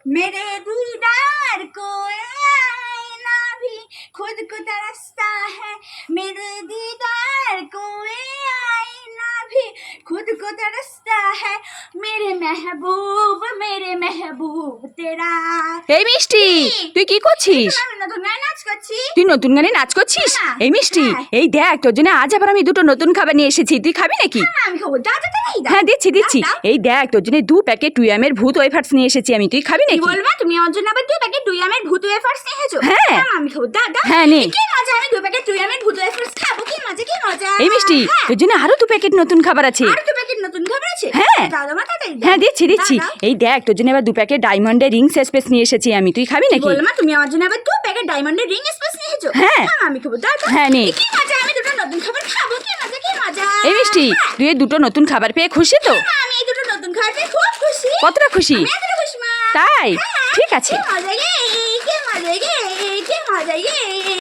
मेरे दीदार को आईना भी खुद को तरसता है, मेरे दीदार को आईना भी खुद को तरसता है, मेरे महबूब तेरा। এই মিষ্টি, তুই কি করছিস? আমি নতুন গানে নাচ করছি। তুই নতুন গানে নাচ করছিস? হ্যাঁ। এই মিষ্টি, হ্যাঁ। এই দেখ তোর জন্য আজ আবার আমি দুটো নতুন খাবার নিয়ে এসেছি, তুই খাবি নাকি? না, আমি খাবো। দাও তো তাই দাও। হ্যাঁ দিচ্ছি। দাও। এই দেখ তোর জন্য 2 প্যাকেট টুয়ামের ভূত ওয়েফার্স নিয়ে এসেছি আমি, তুই খাবি কি নাকি? বলবা তুমি আমার জন্য আবার 2 প্যাকেট টুইয়ামের ভূত ওয়েফার্স নিয়ে এসেছো? হ্যাঁ। না, আমি খাবো। দাও দাও। হ্যাঁ, নে। কি মজা, আমি 2 প্যাকেট টুইয়ামের ভূত ওয়েফার্স খাবো। কি মজা। এই মিষ্টি, হ্যাঁ। তোর জন্য আরো 2 প্যাকেট নতুন খাবার আছে। আর 2 প্যাকেট নতুন খাবার আছে? হ্যাঁ। দাও দাও তাড়াতাড়ি দাও। হ্যাঁ দিচ্ছি। দাও। এই দেখ তোর জন্য এবার 2 প্যাকেট ডায়মন্ডের রিং স্পেস নিয়ে এসেছি আমি, তুই খাবি নাকি? বলমা তুমি আমার জন্য আবার 2 প্যাকেট ডায়মন্ডের রিং স্পেস নিয়ে এসেছো? হ্যাঁ। আমি খাবো। দাও দাও। হ্যাঁ, নে। কি মজা, আমি দুটো নতুন খাবার খাবো। কি মজা। এই মিষ্টি, হ্যাঁ। তুই এই দুটো নতুন খাবার পেয়ে খুশি তো? মা, আমি এই দুটো নতুন খাবার পেয়ে খুব খুশি। কতটা খুশি? আমি এতটা খুশি মা। তাই? হ্যাঁ। ঠিক আছে। কি মজা গে।